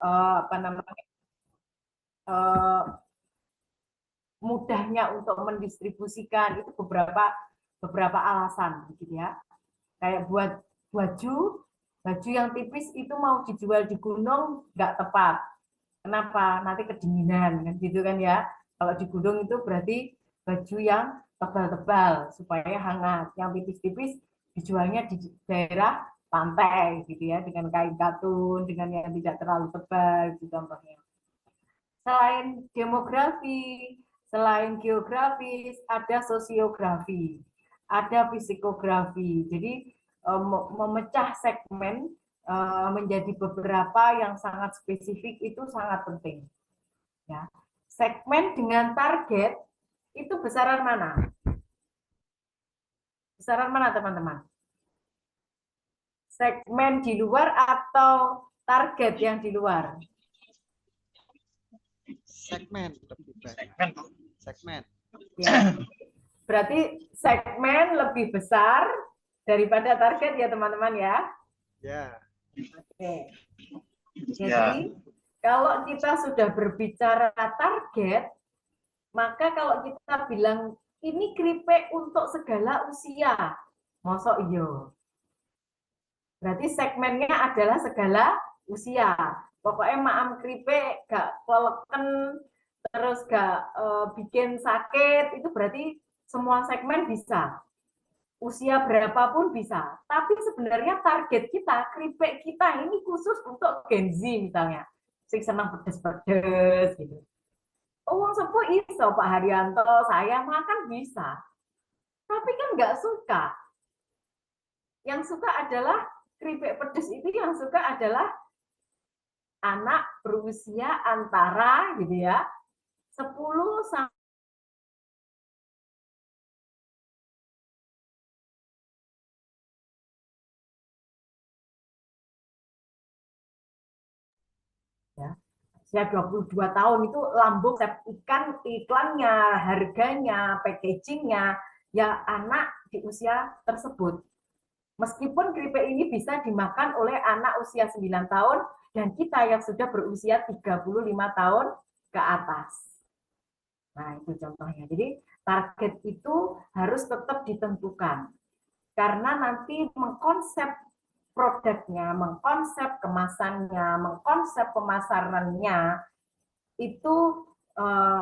apa namanya, mudahnya untuk mendistribusikan itu beberapa alasan gitu ya. Kayak buat baju yang tipis itu mau dijual di gunung nggak tepat. Kenapa? Nanti kedinginan kan gitu kan ya. Kalau di gunung itu berarti baju yang tebal-tebal supaya hangat. Yang tipis-tipis dijualnya di daerah pantai gitu ya, dengan kain katun, dengan yang tidak terlalu tebal gitu contohnya. Selain demografi, selain geografis, ada sosiografi, ada psikografi. Jadi memecah segmen menjadi beberapa yang sangat spesifik itu sangat penting. Ya. Segmen dengan target itu besaran mana? Besaran mana teman-teman? Segmen di luar atau target yang di luar? Segmen lebih banyak. Segmen. Ya. Berarti segmen lebih besar daripada target ya teman-teman ya. Ya. Oke. Jadi kalau kita sudah berbicara target, maka kalau kita bilang ini keripik untuk segala usia, mosok iyo. Berarti segmennya adalah segala usia. Pokoknya maam keripik gak koleken, terus gak bikin sakit, itu berarti semua segmen bisa. Usia berapapun bisa. Tapi sebenarnya target kita, keripik kita ini khusus untuk Gen Z misalnya. Sing senang pedes-pedes gitu. Oh, sepuh iso Pak Haryanto, saya makan bisa. Tapi kan nggak suka. Yang suka adalah keripik pedes itu, yang suka adalah anak berusia antara gitu ya 10 sampai ya, usia 22 tahun itu lambung ikan, iklannya, harganya, packagingnya ya anak di usia tersebut. Meskipun keripik ini bisa dimakan oleh anak usia 9 tahun dan kita yang sudah berusia 35 tahun ke atas. Nah, itu contohnya. Jadi, target itu harus tetap ditentukan. Karena nanti mengkonsep produknya, mengkonsep kemasannya, mengkonsep pemasarannya, itu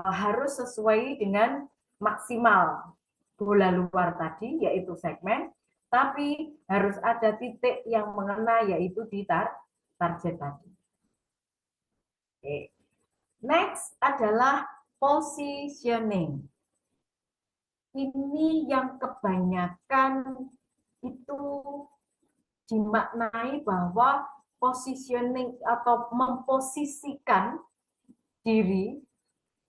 harus sesuai dengan maksimal bola luar tadi, yaitu segmen, tapi harus ada titik yang mengena, yaitu di target tadi. Oke. Next adalah positioning. Ini yang kebanyakan itu dimaknai bahwa positioning atau memposisikan diri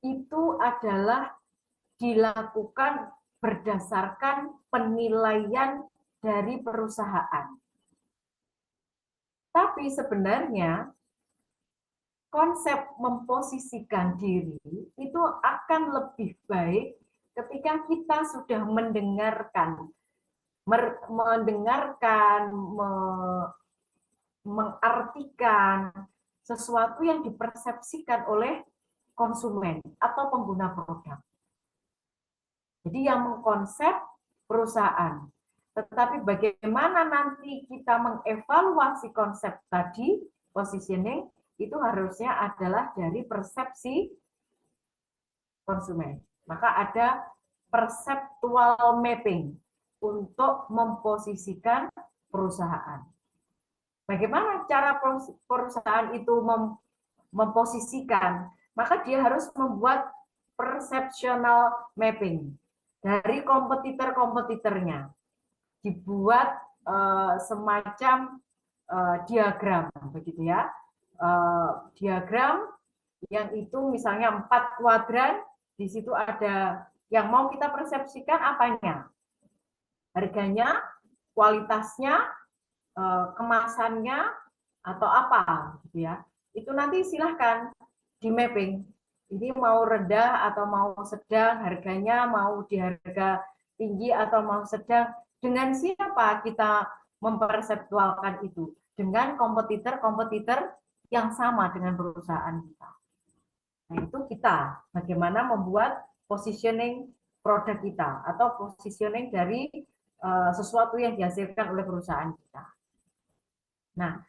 itu adalah dilakukan berdasarkan penilaian dari perusahaan. Tapi sebenarnya konsep memposisikan diri itu akan lebih baik ketika kita sudah mendengarkan, mengartikan sesuatu yang dipersepsikan oleh konsumen atau pengguna produk. Jadi yang mengkonsep perusahaan. Tetapi bagaimana nanti kita mengevaluasi konsep tadi, positioning, itu harusnya adalah dari persepsi konsumen. Maka ada perceptual mapping untuk memposisikan perusahaan. Bagaimana cara perusahaan itu memposisikan? Maka dia harus membuat perceptual mapping dari kompetitor-kompetitornya. Dibuat semacam diagram, begitu ya. Diagram yang itu misalnya 4 kuadran, di situ ada yang mau kita persepsikan apanya? Harganya, kualitasnya, kemasannya, atau apa gitu ya. Itu nanti silahkan di mapping. Ini mau rendah atau mau sedang, harganya mau di harga tinggi atau mau sedang. Dengan siapa kita memperseptualkan itu? Dengan kompetitor-kompetitor yang sama dengan perusahaan kita. Nah, itu kita bagaimana membuat positioning produk kita atau positioning dari sesuatu yang dihasilkan oleh perusahaan kita. Nah,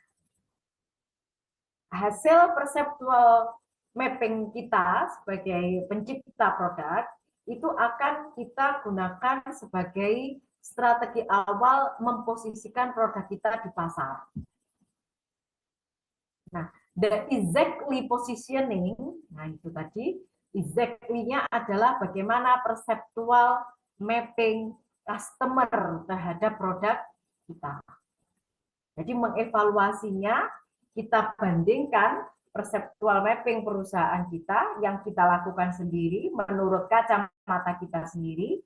hasil perceptual mapping kita sebagai pencipta produk itu akan kita gunakan sebagai strategi awal memposisikan produk kita di pasar. Nah, the exactly positioning, nah itu tadi, exactly-nya adalah bagaimana perceptual mapping customer terhadap produk kita. Jadi mengevaluasinya, kita bandingkan perceptual mapping perusahaan kita yang kita lakukan sendiri menurut kacamata kita sendiri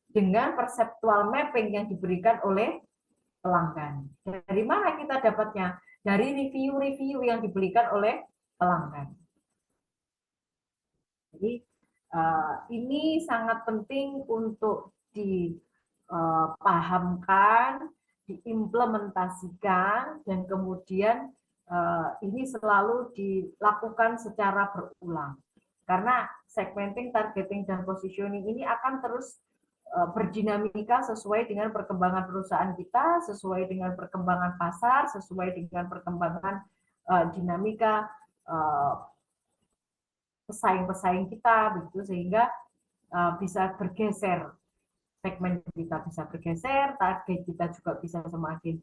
dengan perceptual mapping yang diberikan oleh pelanggan. Dari mana kita dapatnya? Dari review-review yang diberikan oleh pelanggan. Jadi ini sangat penting untuk dipahamkan, diimplementasikan, dan kemudian ini selalu dilakukan secara berulang. Karena segmenting, targeting, dan positioning ini akan terus berdinamika sesuai dengan perkembangan perusahaan kita, sesuai dengan perkembangan pasar, sesuai dengan perkembangan dinamika pesaing-pesaing kita, begitu, sehingga bisa bergeser, segmen kita bisa bergeser, target kita juga bisa semakin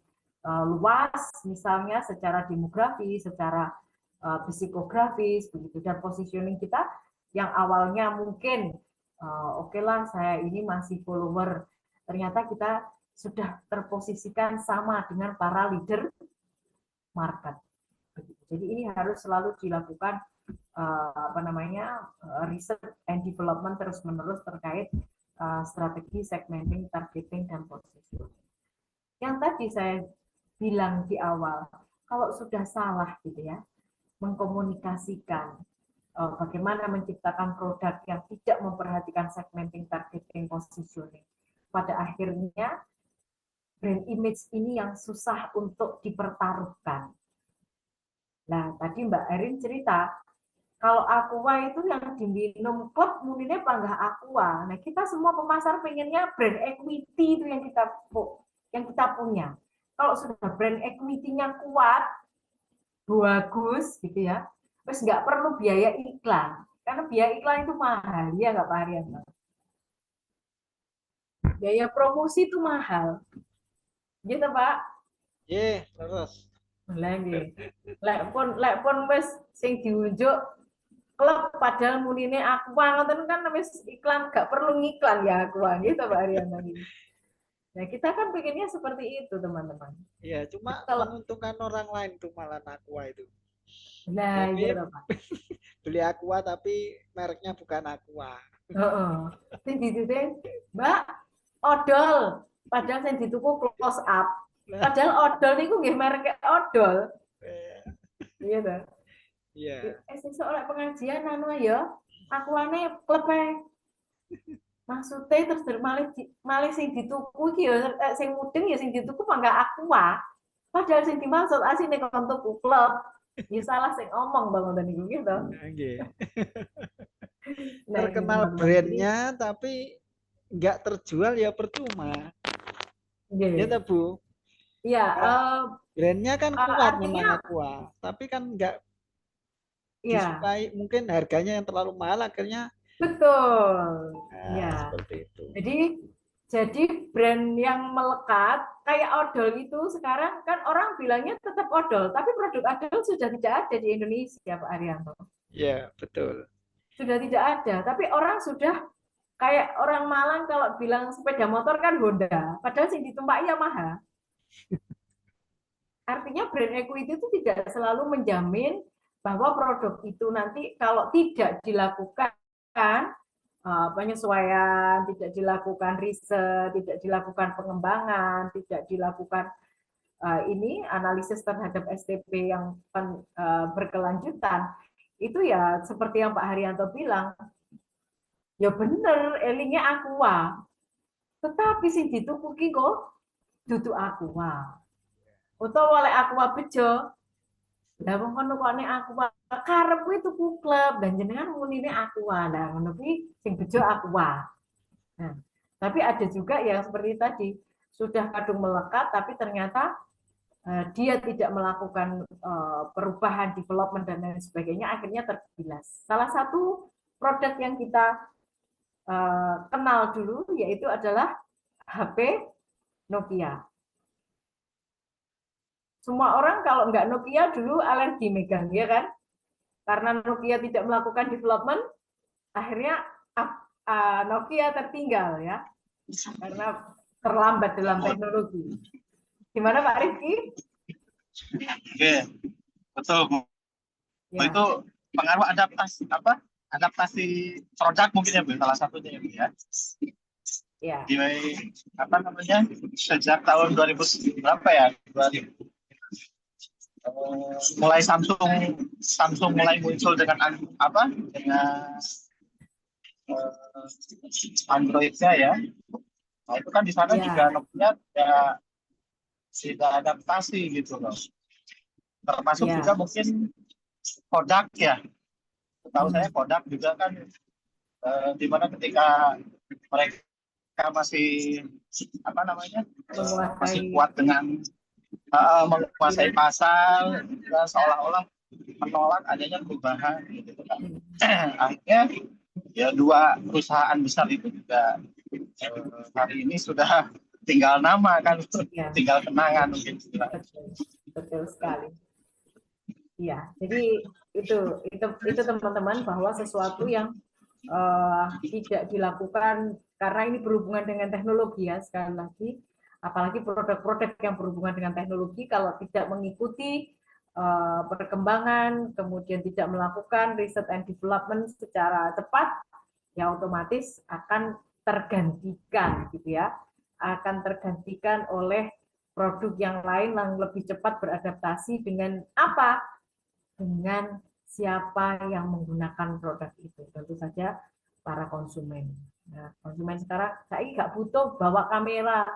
luas, misalnya secara demografi, secara psikografis, begitu, dan positioning kita yang awalnya mungkin oke lah saya ini masih follower, ternyata kita sudah terposisikan sama dengan para leader market. Jadi ini harus selalu dilakukan research and development terus-menerus terkait strategi segmenting, targeting, dan positioning. Yang tadi saya bilang di awal, kalau sudah salah gitu ya, mengkomunikasikan bagaimana menciptakan produk yang tidak memperhatikan segmenting, targeting, positioning. Pada akhirnya, brand image ini yang susah untuk dipertaruhkan. Nah, tadi Mbak Erin cerita, kalau Aqua itu yang diminum klub, mungkinnya panggah Aqua. Nah, kita semua pemasar pengennya brand equity itu yang kita punya. Kalau sudah brand equity-nya kuat, bagus gitu ya, terus nggak perlu biaya iklan, karena biaya iklan itu mahal, ya nggak Pak Haryanto? Biaya promosi itu mahal, gitu Pak. Iya, terus. Lagi, lek pun wes sing diunjuk klub padahal munine aku ngoten kan wis iklan, gak perlu ngiklan ya aku gitu Pak Haryanto. Nah kita kan pengennya seperti itu teman-teman. Iya, cuma Kalau menguntungkan orang lain tuh malah Aqua itu. nah Tapi iya Pak. beli Aqua tapi mereknya bukan Aqua. Heeh. Sing dititip, Mbak, odol. Padahal sing dituku close up. Nah, Padahal odol niku nggih merek odol. Iya ta. iya. Sesuk oleh pengajian anu ya, akuane klepe. Maksudnya terus malih sing dituku iki ya sing mudeng ya sing dituku mangga aqua. Padahal sing dimaksud asine kon tuku klub. Ya salah sing omong bangun niku gitu. Nggih. Nah, ini Terkenal teman-teman. brandnya tapi nggak terjual ya percuma. Ya Jadi, Bu. ya, Brandnya kan kuat memang artinya Aqua, tapi kan nggak ya disukai, mungkin harganya yang terlalu mahal akhirnya betul. Ya. seperti itu. Jadi brand yang melekat kayak odol itu sekarang kan orang bilangnya tetap odol, tapi produk odol sudah tidak ada di Indonesia, Pak Arianto. Ya, betul. Sudah tidak ada, tapi orang sudah kayak orang Malang kalau bilang sepeda motor kan Honda, padahal sing ditumpaki Yamaha. Artinya brand equity itu tidak selalu menjamin bahwa produk itu nanti kalau tidak dilakukan penyesuaian, tidak dilakukan riset, tidak dilakukan pengembangan, tidak dilakukan ini analisis terhadap STP yang berkelanjutan, itu ya seperti yang Pak Haryanto bilang, ya bener, elingnya Aqua, tetapi sing dituku kok duduk Aqua, utawa oleh Aqua bejo, Lah wong kono kok nek aku karepku itu klub dan jenengan munine aku lah ngono kuwi sing bejo aku. Nah, tapi ada juga yang seperti tadi sudah kadung melekat tapi ternyata dia tidak melakukan perubahan, development dan lain sebagainya, akhirnya tergilas. Salah satu produk yang kita kenal dulu yaitu adalah HP Nokia. Semua orang kalau nggak Nokia dulu alergi megang, ya kan? Karena Nokia tidak melakukan development, akhirnya Nokia tertinggal ya, karena terlambat dalam teknologi. Gimana Pak Rifki? Oke, betul Bu. Ya. Itu pengaruh adaptasi apa? Adaptasi produk mungkin ya Bu, salah satunya ya Bu ya. Ya. Di apa namanya? Sejak tahun 2000 berapa ya? 2000 mulai Samsung mulai muncul dengan apa? Dengan Android-nya ya. Nah, itu kan di sana juga Nokia tidak adaptasi gitu loh. Termasuk juga mungkin Kodak ya. Tahu saya Kodak juga kan di mana ketika mereka masih apa namanya masih kuat dengan menguasai pasar dan seolah-olah menolak adanya perubahan gitu kan. Akhirnya ya dua perusahaan besar itu juga hari ini sudah tinggal nama kan, tinggal kenangan mungkin. Betul sekali. Iya, jadi itu teman-teman bahwa sesuatu yang tidak dilakukan karena ini berhubungan dengan teknologi ya, sekali lagi, apalagi produk-produk yang berhubungan dengan teknologi kalau tidak mengikuti perkembangan, kemudian tidak melakukan riset and development secara cepat, ya otomatis akan tergantikan gitu ya, akan tergantikan oleh produk yang lain yang lebih cepat beradaptasi dengan apa? Dengan siapa yang menggunakan produk itu. Tentu saja para konsumen. Nah, konsumen sekarang saya nggak butuh bawa kamera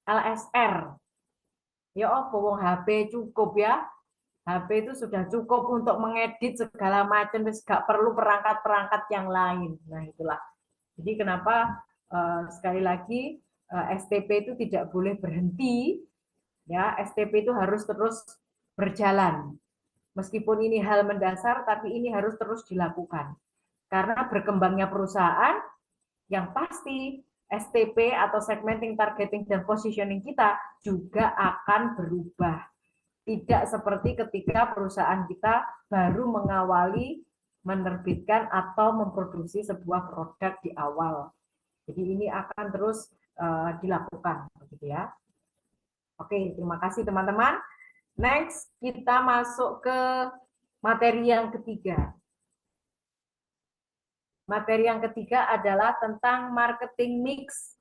LSR. Ya apa wong HP cukup ya. HP itu sudah cukup untuk mengedit segala macam, nggak perlu perangkat-perangkat yang lain. Nah, itulah. Jadi kenapa sekali lagi STP itu tidak boleh berhenti. Ya, STP itu harus terus berjalan. Meskipun ini hal mendasar, tapi ini harus terus dilakukan. Karena berkembangnya perusahaan, yang pasti STP atau segmenting, targeting, dan positioning kita juga akan berubah. Tidak seperti ketika perusahaan kita baru mengawali menerbitkan atau memproduksi sebuah produk di awal. Jadi ini akan terus dilakukan, gitu ya. Oke, terima kasih teman-teman. Next, kita masuk ke materi yang ketiga. Materi yang ketiga adalah tentang marketing mix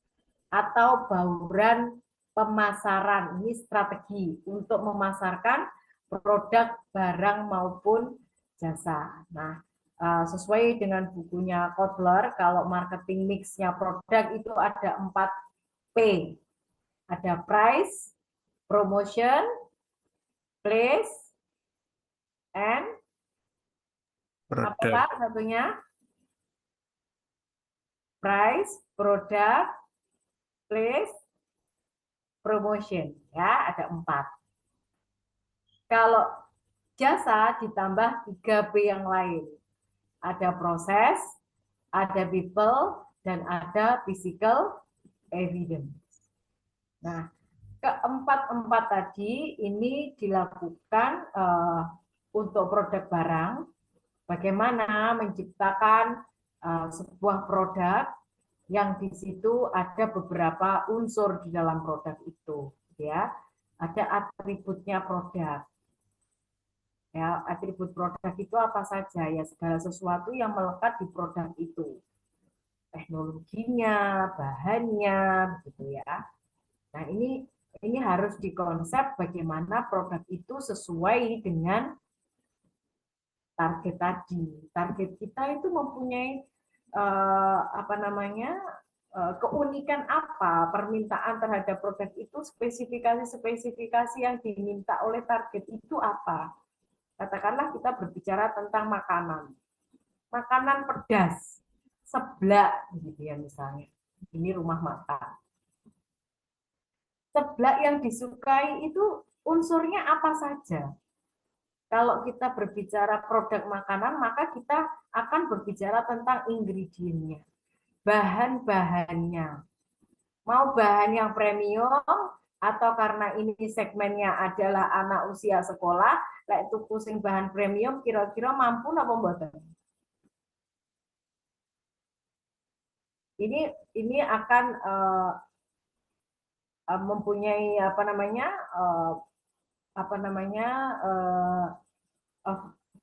atau bauran pemasaran. Ini strategi untuk memasarkan produk, barang maupun jasa. Nah, sesuai dengan bukunya Kotler, kalau marketing mix-nya produk itu ada 4P. Ada price, promotion, place, and apa Pak satunya? Price, product, place, promotion. Ya, ada 4. Kalau jasa ditambah 3P yang lain. Ada proses, ada people, dan ada physical evidence. Nah, keempat-empat tadi ini dilakukan untuk produk barang, bagaimana menciptakan sebuah produk yang di situ ada beberapa unsur di dalam produk itu, ya. Ada atributnya produk. Ya, atribut produk itu apa saja? Ya, segala sesuatu yang melekat di produk itu. Teknologinya, bahannya, begitu ya. Nah, ini harus dikonsep bagaimana produk itu sesuai dengan target tadi. Target kita itu mempunyai keunikan apa, permintaan terhadap produk itu, spesifikasi-spesifikasi yang diminta oleh target itu apa. Katakanlah kita berbicara tentang makanan. Makanan pedas, seblak gitu ya misalnya. Ini rumah makan. Seblak yang disukai itu unsurnya apa saja? Kalau kita berbicara produk makanan, maka kita akan berbicara tentang ingredientnya, bahan-bahannya. Mau bahan yang premium, atau karena ini segmennya adalah anak usia sekolah, lah itu pusing bahan premium, kira-kira mampu apa mboten? Ini akan mempunyai apa namanya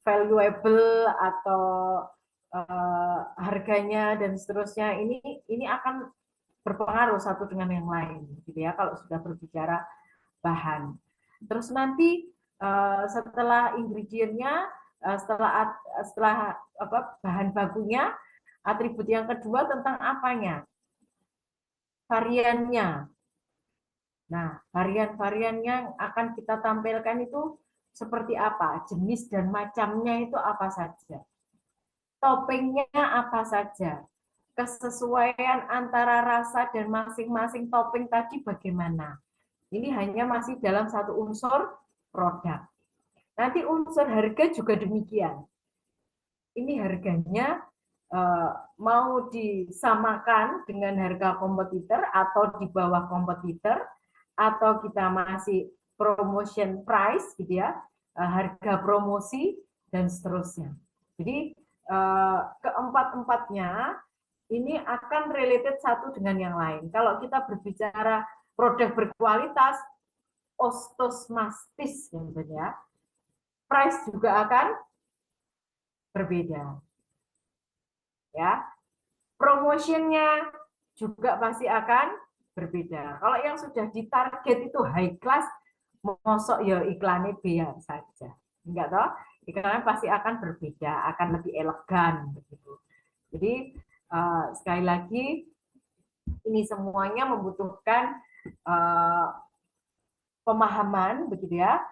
valuable atau harganya dan seterusnya. Ini akan berpengaruh satu dengan yang lain, gitu ya. Kalau sudah berbicara bahan. Terus nanti setelah ingredientnya, setelah bahan bakunya, atribut yang kedua tentang apanya? Variannya. Nah, varian-varian yang akan kita tampilkan itu seperti apa? Jenis dan macamnya itu apa saja? Toppingnya apa saja? Kesesuaian antara rasa dan masing-masing topping tadi bagaimana? Ini hanya masih dalam satu unsur produk. Nanti unsur harga juga demikian. Ini harganya mau disamakan dengan harga kompetitor atau di bawah kompetitor, atau kita masih promotion price gitu ya, harga promosi dan seterusnya. Jadi keempat-empatnya ini akan related satu dengan yang lain. Kalau kita berbicara produk berkualitas, osteomastis ya, price juga akan berbeda. Ya, promotionnya juga pasti akan berbeda. Kalau yang sudah ditarget itu high class, mosok ya iklannya biar saja. Enggak toh? Iklannya pasti akan berbeda, akan lebih elegan begitu. Jadi sekali lagi ini semuanya membutuhkan pemahaman begitu ya,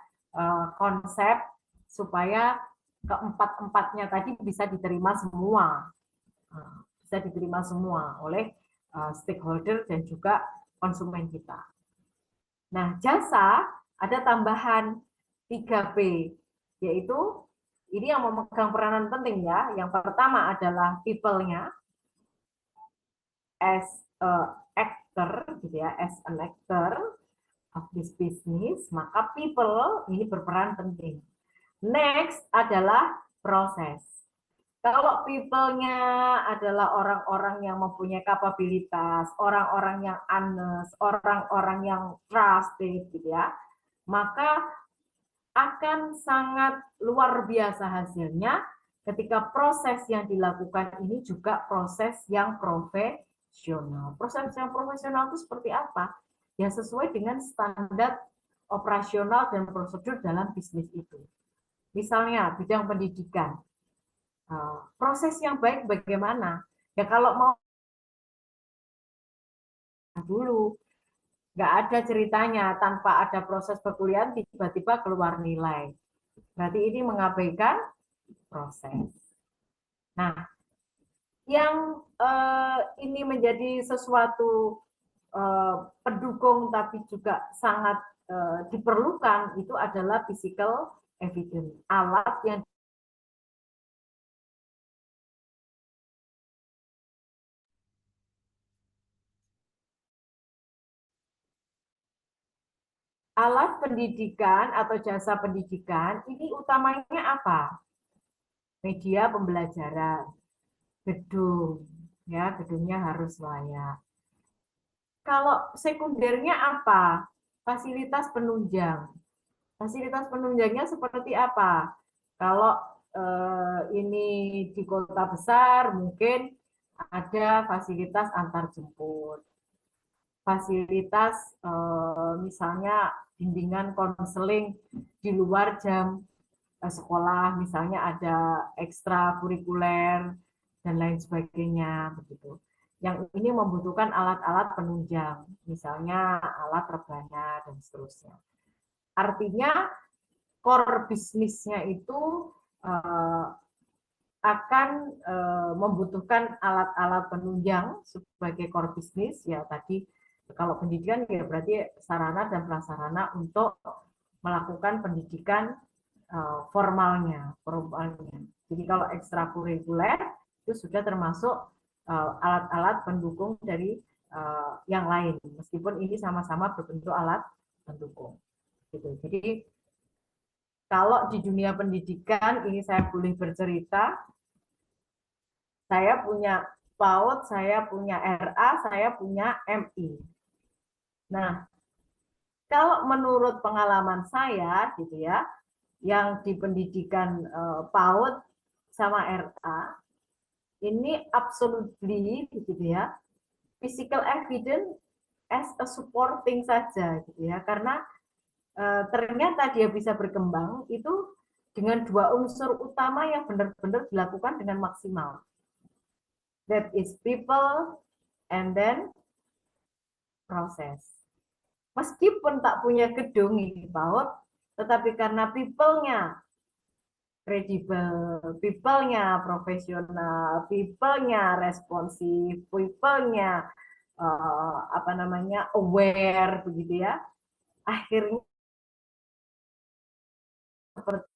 konsep supaya keempat-empatnya tadi bisa diterima semua. Bisa diterima semua oleh stakeholder dan juga konsumen kita. Nah, jasa ada tambahan 3P, yaitu ini yang memegang peranan penting ya. Yang pertama adalah people-nya, as a actor, gitu ya, as an actor of this business, maka people ini berperan penting. Next adalah proses. Kalau people-nya adalah orang-orang yang mempunyai kapabilitas, orang-orang yang honest, orang-orang yang trusted, gitu ya, maka akan sangat luar biasa hasilnya ketika proses yang dilakukan ini juga proses yang profesional. Proses yang profesional itu seperti apa? Ya sesuai dengan standar operasional dan prosedur dalam bisnis itu. Misalnya bidang pendidikan. Proses yang baik bagaimana? Ya kalau mau dulu, nggak ada ceritanya tanpa ada proses perkuliahan tiba-tiba keluar nilai. Berarti ini mengabaikan proses. Nah, yang ini menjadi sesuatu pendukung tapi juga sangat diperlukan itu adalah physical evidence, alat yang alat pendidikan atau jasa pendidikan ini utamanya apa? Media pembelajaran, gedung, ya gedungnya harus layak. Kalau sekundernya apa? Fasilitas penunjang. Fasilitas penunjangnya seperti apa? Kalau ini di kota besar mungkin ada fasilitas antar jemput, fasilitas misalnya bimbingan konseling di luar jam sekolah, misalnya ada ekstrakurikuler dan lain sebagainya begitu. Yang ini membutuhkan alat-alat penunjang, misalnya alat rebana dan seterusnya. Artinya core bisnisnya itu akan membutuhkan alat-alat penunjang sebagai core bisnis. Ya tadi kalau pendidikan ya berarti sarana dan prasarana untuk melakukan pendidikan formalnya. Jadi kalau ekstrakurikuler itu sudah termasuk alat-alat pendukung dari yang lain, meskipun ini sama-sama berbentuk alat pendukung. Gitu. Jadi kalau di dunia pendidikan ini saya boleh bercerita, saya punya PAUD, saya punya RA, saya punya MI. Nah, kalau menurut pengalaman saya gitu ya, yang di pendidikan PAUD sama RA ini absolutely gitu ya, physical evidence as a supporting saja gitu ya, karena ternyata dia bisa berkembang itu dengan dua unsur utama yang benar-benar dilakukan dengan maksimal. That is people and then proses. Meskipun tak punya gedung ini PAUD, tetapi karena people-nya kredibel, people-nya profesional, people-nya responsif, people-nya aware begitu ya, akhirnya seperti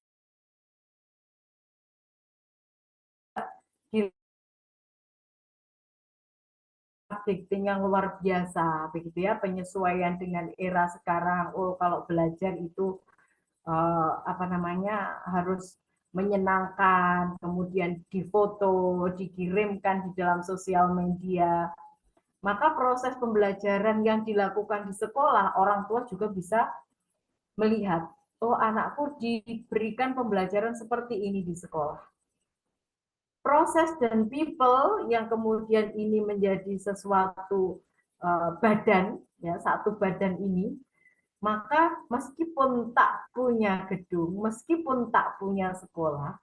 dikting yang luar biasa begitu ya, penyesuaian dengan era sekarang. Oh, kalau belajar itu harus menyenangkan, kemudian difoto, dikirimkan di dalam sosial media. Maka proses pembelajaran yang dilakukan di sekolah, orang tua juga bisa melihat, oh anakku diberikan pembelajaran seperti ini di sekolah. Proses dan people yang kemudian ini menjadi sesuatu badan, ya satu badan ini, maka meskipun tak punya gedung, meskipun tak punya sekolah,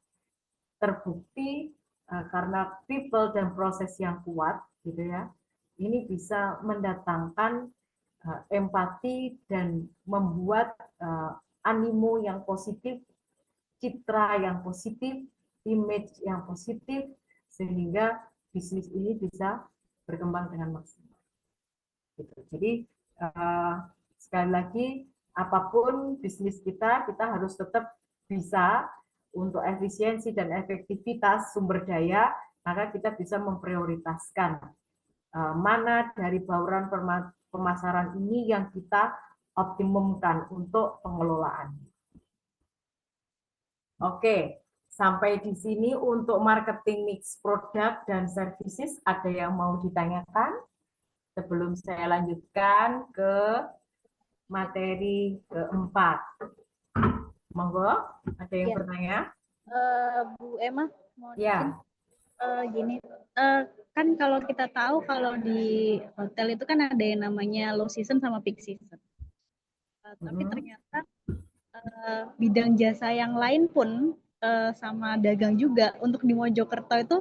terbukti karena people dan proses yang kuat, gitu ya, ini bisa mendatangkan empati dan membuat animo yang positif, citra yang positif, image yang positif, sehingga bisnis ini bisa berkembang dengan maksimal. Gitu. Jadi sekali lagi, apapun bisnis kita harus tetap bisa untuk efisiensi dan efektivitas sumber daya, maka kita bisa memprioritaskan mana dari bauran pemasaran ini yang kita optimumkan untuk pengelolaan. Oke, sampai di sini untuk marketing mix produk dan services. Ada yang mau ditanyakan? Sebelum saya lanjutkan ke materi keempat. Monggo, ada yang bertanya? Bu Emma, mau ya. Gini, kan kalau kita tahu kalau di hotel itu kan ada yang namanya low season sama peak season. Tapi ternyata bidang jasa yang lain pun sama dagang juga. Untuk di Mojokerto itu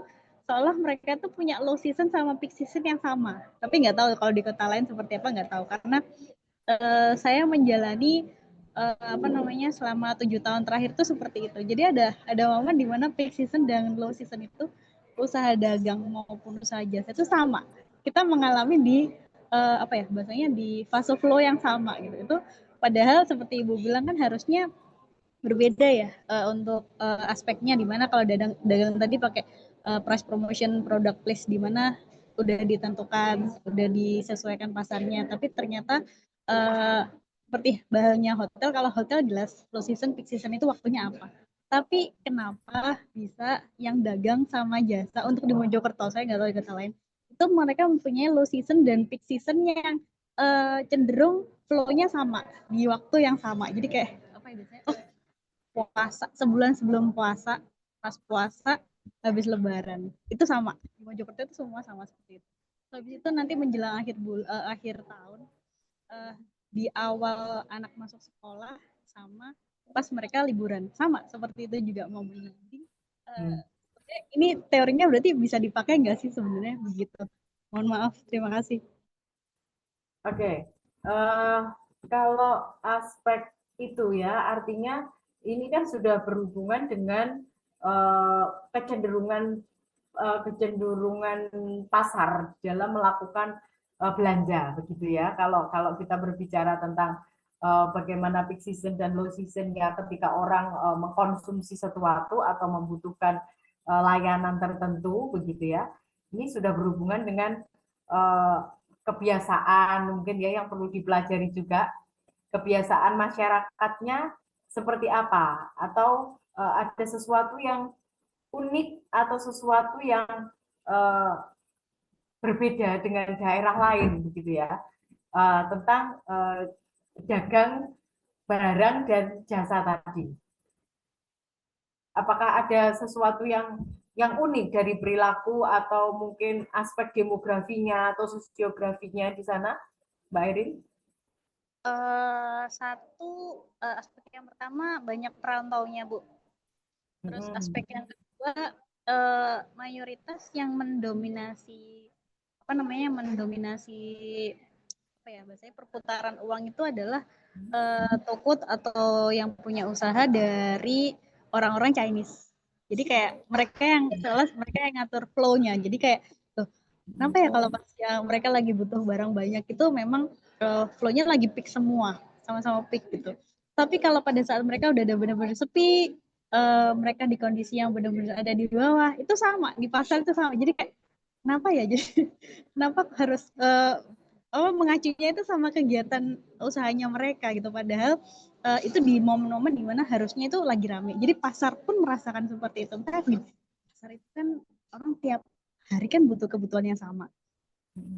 seolah mereka tuh punya low season sama peak season yang sama. Tapi nggak tahu kalau di kota lain seperti apa, nggak tahu. Karena saya menjalani selama 7 tahun terakhir tuh seperti itu. Jadi ada momen di mana peak season dan low season itu usaha dagang maupun usaha jasa itu sama. Kita mengalami di bahasanya di fase flow yang sama gitu. Itu padahal seperti Ibu bilang kan harusnya berbeda ya untuk aspeknya, di mana kalau dagang tadi pakai price promotion, product place, di mana udah ditentukan, udah disesuaikan pasarnya. Tapi ternyata seperti bahannya hotel, kalau hotel jelas low season, peak season itu waktunya apa. Tapi kenapa bisa yang dagang sama jasa untuk di Mojokerto, saya nggak tahu di kota lain, itu mereka mempunyai low season dan peak season yang cenderung flow-nya sama di waktu yang sama. Jadi kayak apa ya biasanya? Puasa, sebulan sebelum puasa, pas puasa, habis lebaran. Itu sama. Di Mojokerto itu semua sama seperti itu. Habis itu nanti menjelang akhir tahun, di awal anak masuk sekolah sama pas mereka liburan, sama seperti itu juga momennya. Ini teorinya berarti bisa dipakai nggak sih sebenarnya begitu? Mohon maaf, terima kasih. Oke, kalau aspek itu ya, artinya ini kan sudah berhubungan dengan kecenderungan pasar dalam melakukan belanja, begitu ya. Kalau kita berbicara tentang bagaimana peak season dan low season ya, ketika orang mengkonsumsi sesuatu atau membutuhkan layanan tertentu, begitu ya. Ini sudah berhubungan dengan kebiasaan mungkin ya yang perlu dipelajari juga, kebiasaan masyarakatnya seperti apa, atau ada sesuatu yang unik atau sesuatu yang berbeda dengan daerah lain, begitu ya, tentang dagang barang dan jasa tadi. Apakah ada sesuatu yang unik dari perilaku atau mungkin aspek demografinya atau sosiografinya di sana, Mbak Erin? Satu aspek yang pertama banyak perantaunya, Bu. Terus aspek yang kedua mayoritas yang mendominasi bahasanya perputaran uang itu adalah tokut atau yang punya usaha dari orang-orang Chinese. Jadi kayak mereka yang ngatur flow-nya. Jadi kayak tuh, kenapa ya kalau pas mereka lagi butuh barang banyak itu memang flow-nya lagi peak semua, sama-sama peak gitu. Tapi kalau pada saat mereka udah benar-benar sepi, mereka di kondisi yang benar-benar ada di bawah, itu sama, di pasar itu sama. Jadi kayak kenapa ya? Jadi kenapa harus mengacunya itu sama kegiatan usahanya mereka gitu, padahal itu di momen-momen dimana harusnya itu lagi rame. Jadi pasar pun merasakan seperti itu. Pasar itu kan orang tiap hari kan butuh kebutuhan yang sama.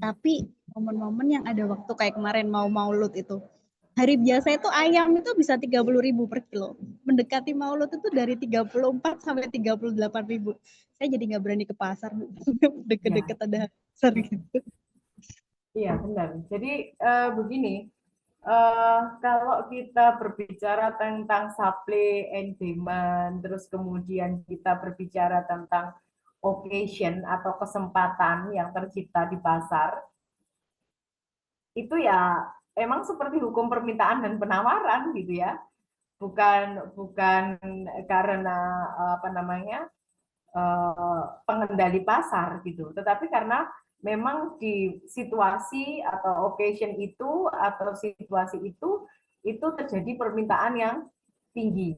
Tapi momen-momen yang ada waktu kayak kemarin mau Maulud itu, hari biasa itu ayam itu bisa 30.000 per kilo. Mendekati Maulud itu dari 34 sampai 38.000. Saya jadi nggak berani ke pasar, deket-deket ada pasar gitu. Iya, benar. Jadi begini, kalau kita berbicara tentang supply and demand, terus kemudian kita berbicara tentang occasion atau kesempatan yang tercipta di pasar, itu ya emang seperti hukum permintaan dan penawaran gitu ya. Bukan karena pengendali pasar gitu, tetapi karena memang di situasi atau occasion itu atau situasi itu terjadi permintaan yang tinggi.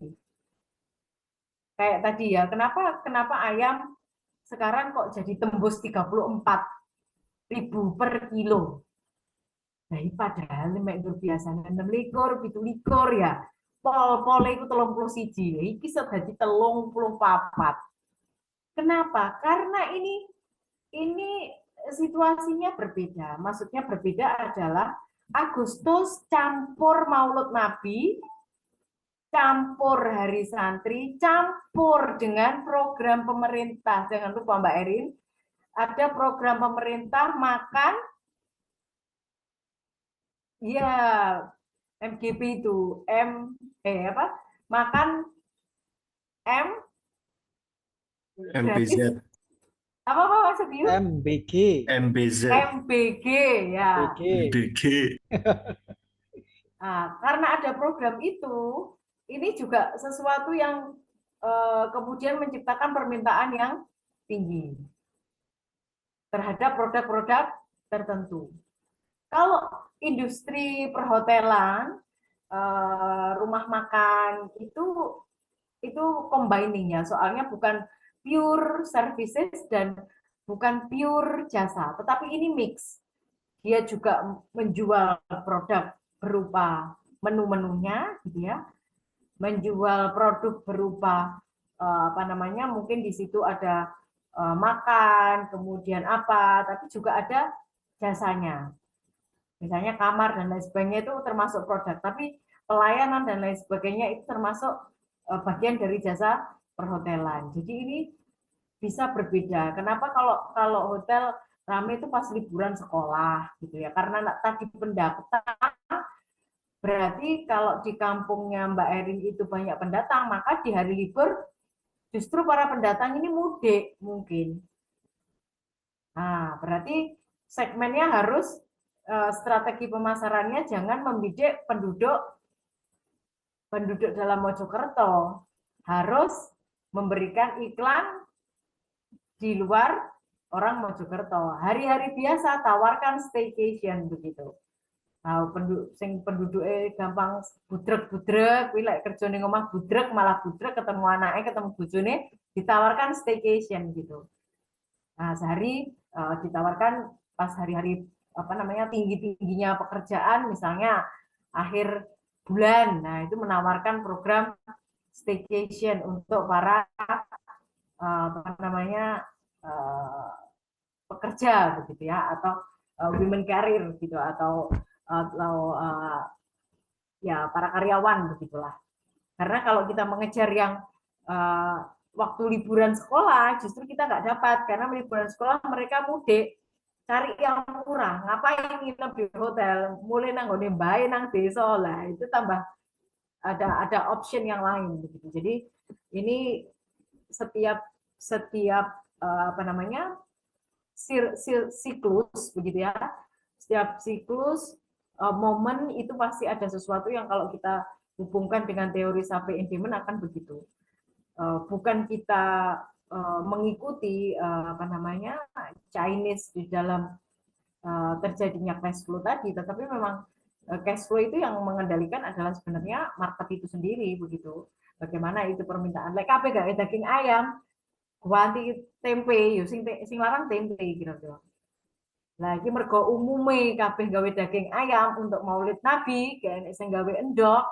Kayak tadi ya, kenapa ayam sekarang kok jadi tembus 34.000 per kilo? Nah, padahal mek biasanya 6 likur, 7 likur ya. Pol itu 31. Iki sedadi 34. Kenapa? Karena ini situasinya berbeda. Maksudnya berbeda adalah Agustus campur Maulud Nabi, campur Hari Santri, campur dengan program pemerintah. Jangan lupa Mbak Erin, ada program pemerintah makan, ya MGP itu, makan MBZ. apa serius? MBG ya. MBG. Nah, karena ada program itu, ini juga sesuatu yang kemudian menciptakan permintaan yang tinggi terhadap produk-produk tertentu. Kalau industri perhotelan, rumah makan itu combining ya, soalnya bukan pure services dan bukan pure jasa, tetapi ini mix. Dia juga menjual produk berupa menu-menunya, gitu ya, menjual produk berupa mungkin di situ ada makan, kemudian apa, tapi juga ada jasanya. Misalnya kamar dan lain sebagainya itu termasuk produk, tapi pelayanan dan lain sebagainya itu termasuk bagian dari jasa perhotelan. Jadi ini bisa berbeda. Kenapa kalau hotel ramai itu pas liburan sekolah gitu ya? Karena tadi pendatang, berarti kalau di kampungnya Mbak Erin itu banyak pendatang, maka di hari libur justru para pendatang ini mudik mungkin. Nah, berarti segmennya harus strategi pemasarannya jangan membidik penduduk penduduk dalam Mojokerto harus memberikan iklan di luar orang Mojokerto. Hari-hari biasa tawarkan staycation begitu. Nah, penduduk gampang budrek-budrek, kuwi lek kerja ning omah budrek malah budrek, ketemu anaknya, ketemu bojone, ditawarkan staycation gitu. Nah, sehari ditawarkan pas hari-hari tinggi-tingginya pekerjaan, misalnya akhir bulan. Nah, itu menawarkan program staycation untuk para pekerja begitu ya, atau women career gitu, atau ya para karyawan begitulah. Karena kalau kita mengejar yang waktu liburan sekolah, justru kita nggak dapat, karena liburan sekolah mereka mudik, cari yang murah, ngapain nginep di hotel, mulai nanggone bae nang desa lah, itu tambah ada option yang lain begitu. Jadi ini setiap siklus begitu ya, setiap siklus momen itu pasti ada sesuatu yang kalau kita hubungkan dengan teori Sape Endemen akan begitu. Bukan kita mengikuti Chinese di dalam terjadinya cash flow tadi, tetapi memang cash flow itu yang mengendalikan adalah sebenarnya market itu sendiri begitu. Bagaimana itu permintaan. Lek kabeh gawe daging ayam, ganti tempe, yo sing larang tempe kira-kira. Lah iki mergo umume kabeh gawe daging ayam untuk Maulid Nabi, kayak sing gawe endok,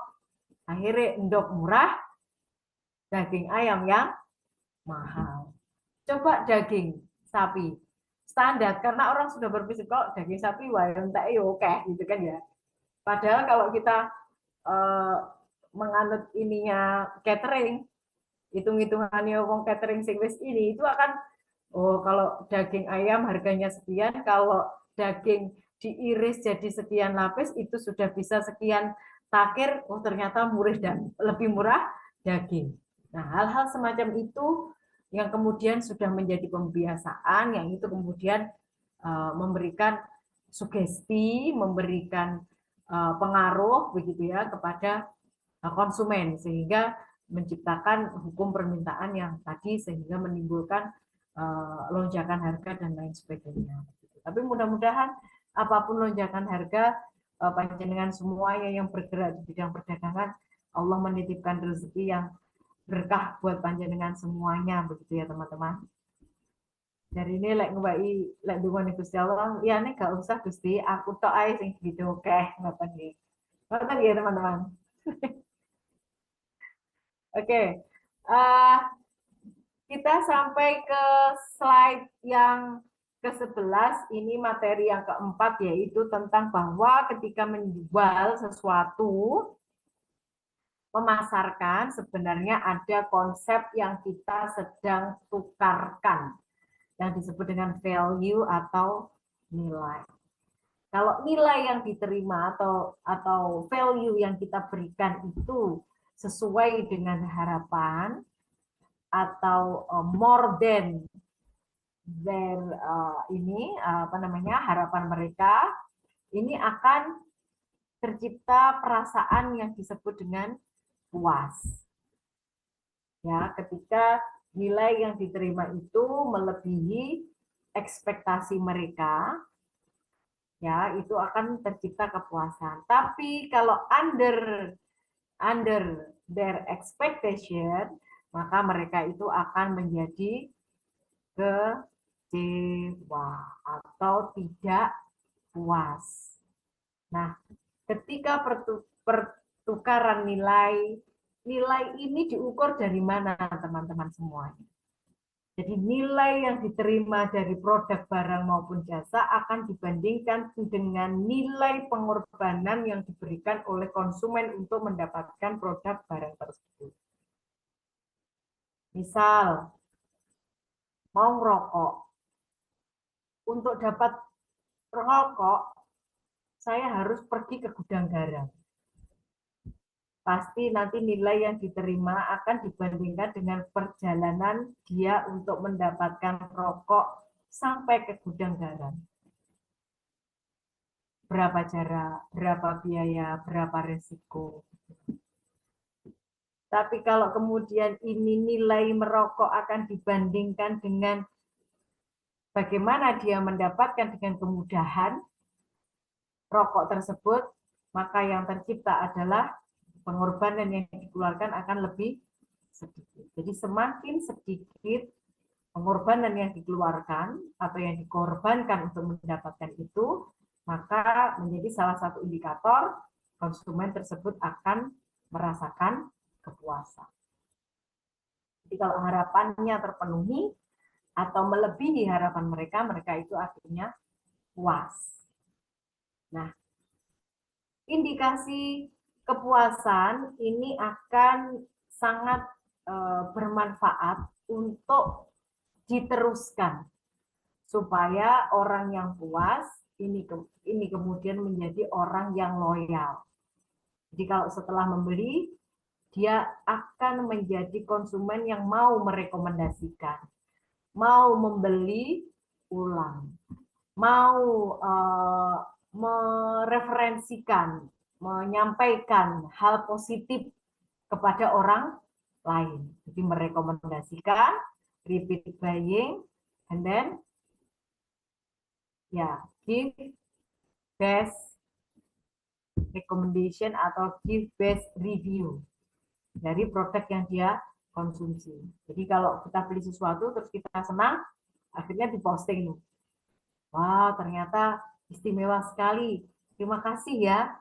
akhirnya endok murah, daging ayam yang mahal. Coba daging sapi standar, karena orang sudah berpikir kok daging sapi wah entek yo oke gitu kan ya. Padahal kalau kita menganut ininya catering, hitung-hitungannya wong catering sing wis ini itu akan kalau daging ayam harganya sekian, kalau daging diiris jadi sekian lapis itu sudah bisa sekian takir, ternyata lebih murah daging. Nah, hal-hal semacam itu yang kemudian sudah menjadi pembiasaan, yang itu kemudian memberikan sugesti, memberikan pengaruh begitu ya kepada konsumen, sehingga menciptakan hukum permintaan yang tadi, sehingga menimbulkan lonjakan harga dan lain sebagainya. Tapi mudah-mudahan apapun lonjakan harga, panjenengan semuanya yang bergerak di bidang perdagangan, Allah menitipkan rezeki yang berkah buat panjenengan semuanya begitu ya teman-teman. Dari ini lek dungo Gusti Allah, ya nek gak usah Gusti, aku tok ae sing gitu oke, ngoten nggih. Ngoten nggih teman-teman. Oke. Kita sampai ke slide yang ke-11, ini materi yang keempat, yaitu tentang bahwa ketika menjual sesuatu, memasarkan, sebenarnya ada konsep yang kita sedang tukarkan, yang disebut dengan value atau nilai. Kalau nilai yang diterima atau value yang kita berikan itu sesuai dengan harapan, atau more than harapan mereka, ini akan tercipta perasaan yang disebut dengan puas. Ya, ketika nilai yang diterima itu melebihi ekspektasi mereka, ya itu akan tercipta kepuasan. Tapi kalau under their expectation, maka mereka itu akan menjadi kecewa atau tidak puas. Nah, ketika pertukaran nilai ini diukur dari mana teman-teman semuanya? Jadi nilai yang diterima dari produk barang maupun jasa akan dibandingkan dengan nilai pengorbanan yang diberikan oleh konsumen untuk mendapatkan produk barang tersebut. Misal, mau ngerokok. Untuk dapat rokok, saya harus pergi ke gudang garam. Pasti nanti nilai yang diterima akan dibandingkan dengan perjalanan dia untuk mendapatkan rokok sampai ke gudang garam. Berapa jarak, berapa biaya, berapa resiko. Tapi kalau kemudian ini nilai merokok akan dibandingkan dengan bagaimana dia mendapatkan dengan kemudahan rokok tersebut, maka yang tercipta adalah pengorbanan yang dikeluarkan akan lebih sedikit. Jadi semakin sedikit pengorbanan yang dikeluarkan atau yang dikorbankan untuk mendapatkan itu, maka menjadi salah satu indikator konsumen tersebut akan merasakan kepuasan. Jadi kalau harapannya terpenuhi atau melebihi harapan mereka, mereka itu akhirnya puas. Nah, indikasi kepuasan ini akan sangat bermanfaat untuk diteruskan supaya orang yang puas ini kemudian menjadi orang yang loyal. Jadi kalau setelah membeli, dia akan menjadi konsumen yang mau merekomendasikan, mau membeli ulang, mau mereferensikan, menyampaikan hal positif kepada orang lain. Jadi merekomendasikan, repeat buying, and then give best recommendation atau give best review dari produk yang dia konsumsi. Jadi kalau kita beli sesuatu terus kita senang, akhirnya diposting. Wah, ternyata istimewa sekali. Terima kasih ya.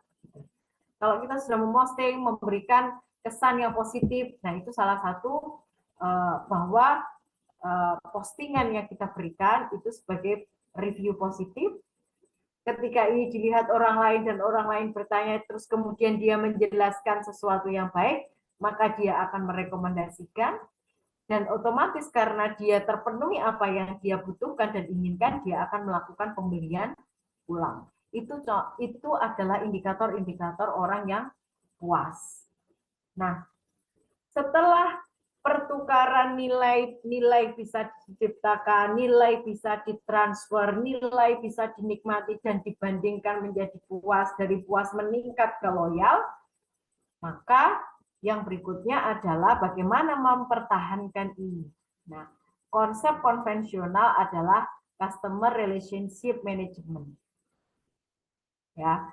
Kalau kita sudah memposting, memberikan kesan yang positif, nah itu salah satu bahwa postingan yang kita berikan itu sebagai review positif. Ketika ini dilihat orang lain dan orang lain bertanya, terus kemudian dia menjelaskan sesuatu yang baik, maka dia akan merekomendasikan, dan otomatis karena dia terpenuhi apa yang dia butuhkan dan inginkan, dia akan melakukan pembelian ulang. Itu adalah indikator-indikator orang yang puas. Nah, setelah pertukaran nilai bisa diciptakan, nilai bisa ditransfer, nilai bisa dinikmati dan dibandingkan menjadi puas, dari puas meningkat ke loyal, maka yang berikutnya adalah bagaimana mempertahankan ini. Nah, konsep konvensional adalah customer relationship management. Ya,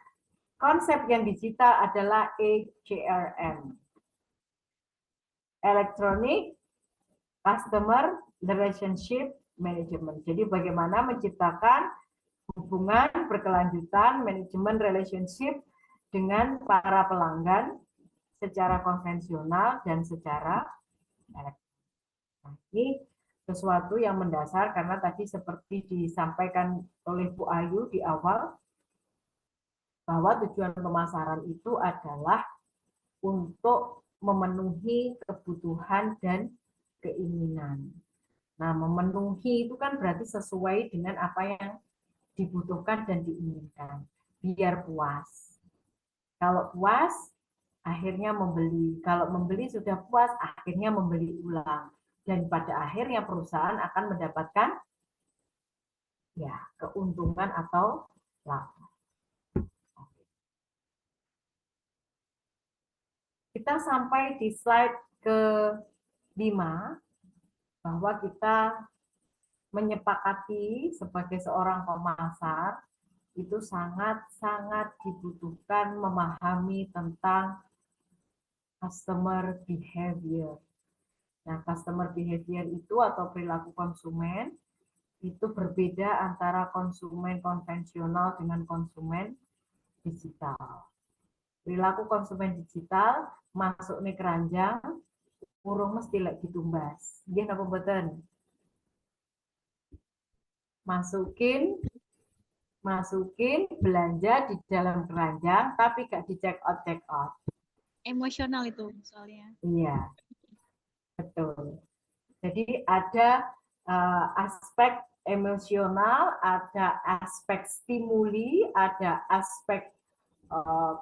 konsep yang digital adalah ECRM. Electronic Customer Relationship Management. Jadi bagaimana menciptakan hubungan berkelanjutan, manajemen relationship dengan para pelanggan secara konvensional dan secara elektronik. Nah, ini sesuatu yang mendasar karena tadi seperti disampaikan oleh Bu Ayu di awal, bahwa tujuan pemasaran itu adalah untuk memenuhi kebutuhan dan keinginan. Nah, memenuhi itu kan berarti sesuai dengan apa yang dibutuhkan dan diinginkan. Biar puas. Kalau puas, akhirnya membeli. Kalau membeli sudah puas, akhirnya membeli ulang. Dan pada akhirnya perusahaan akan mendapatkan keuntungan atau laba. Kita sampai di slide ke-5, bahwa kita menyepakati sebagai seorang pemasar itu sangat-sangat dibutuhkan memahami tentang customer behavior. Nah, customer behavior itu atau perilaku konsumen itu berbeda antara konsumen konvensional dengan konsumen digital. Perilaku konsumen digital masuk nih keranjang, urung mesti lek ditumbas. Nggih napa mboten? Masukin belanja di dalam keranjang tapi gak di check out. Emosional itu soalnya. Iya, betul. Jadi ada aspek emosional, ada aspek stimuli, ada aspek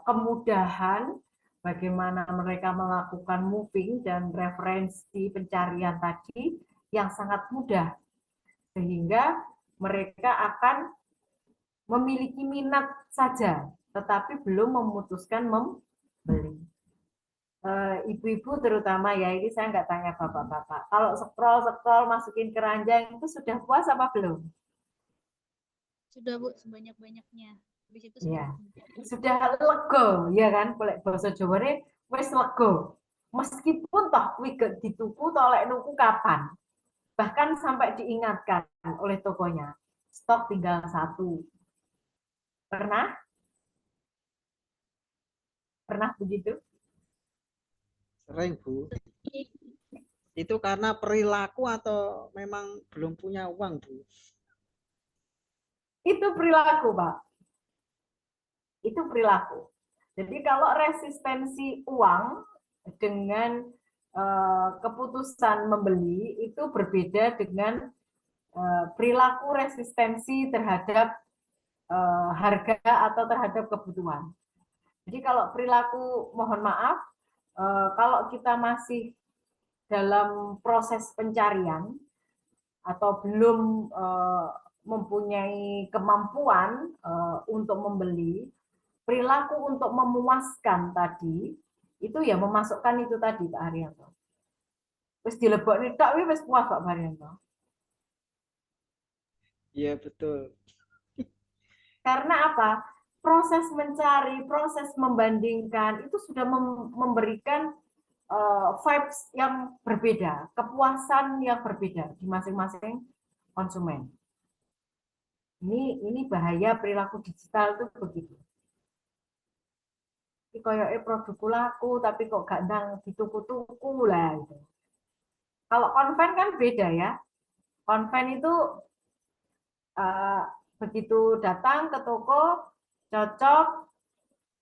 kemudahan, bagaimana mereka melakukan moving dan referensi pencarian tadi yang sangat mudah, sehingga mereka akan memiliki minat saja, tetapi belum memutuskan membeli. ibu-ibu terutama ya, ini saya nggak tanya bapak-bapak. Kalau scroll masukin keranjang itu sudah puas apa belum? Sudah Bu, sebanyak-banyaknya. Habis itu Ya, sudah sudah lego, ya kan? Boleh bahasa Jawane wis lego. Meskipun toh wiget dituku toh lek nuku kapan? Bahkan sampai diingatkan oleh tokonya, stok tinggal 1. Pernah? Pernah begitu? Sering, Bu. Itu karena perilaku atau memang belum punya uang, Bu? Itu perilaku, Pak. Itu perilaku. Jadi kalau resistensi uang dengan keputusan membeli itu berbeda dengan perilaku resistensi terhadap harga atau terhadap kebutuhan. Jadi kalau perilaku, mohon maaf, kalau kita masih dalam proses pencarian atau belum mempunyai kemampuan untuk membeli, perilaku untuk memuaskan tadi itu ya memasukkan itu tadi Pak Haryanto. Terus dilebokne tok wis puas Pak Haryanto. Iya, betul. Karena apa? Proses mencari, proses membandingkan itu sudah memberikan vibes yang berbeda, kepuasan yang berbeda di masing-masing konsumen. Ini bahaya perilaku digital itu begitu. Iki koyoke produkku laku tapi kok gak ndang dituku-tuku lah gitu. Kalau konven kan beda ya. Konven itu begitu datang ke toko cocok,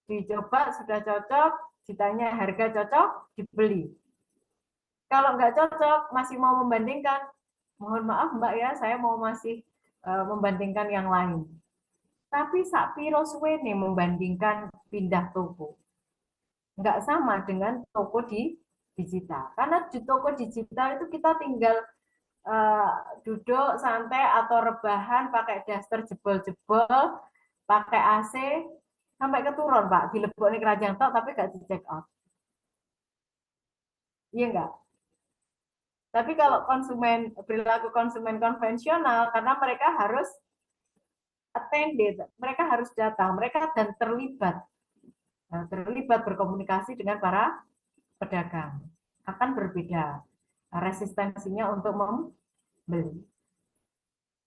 dicoba sudah cocok, ditanya harga cocok, dibeli. Kalau nggak cocok, masih mau membandingkan, mohon maaf Mbak ya, saya mau masih membandingkan yang lain. Tapi sak piro suwene membandingkan pindah toko. Nggak sama dengan toko di digital. Karena di toko digital itu kita tinggal duduk santai atau rebahan pakai daster jebol-jebol, pakai AC, sampai keturun Pak, dilebokne keranjang tok tapi nggak di check out. Iya nggak? Tapi kalau perilaku konsumen konvensional, karena mereka harus attended, mereka harus datang, mereka dan terlibat berkomunikasi dengan para pedagang. Akan berbeda resistensinya untuk membeli.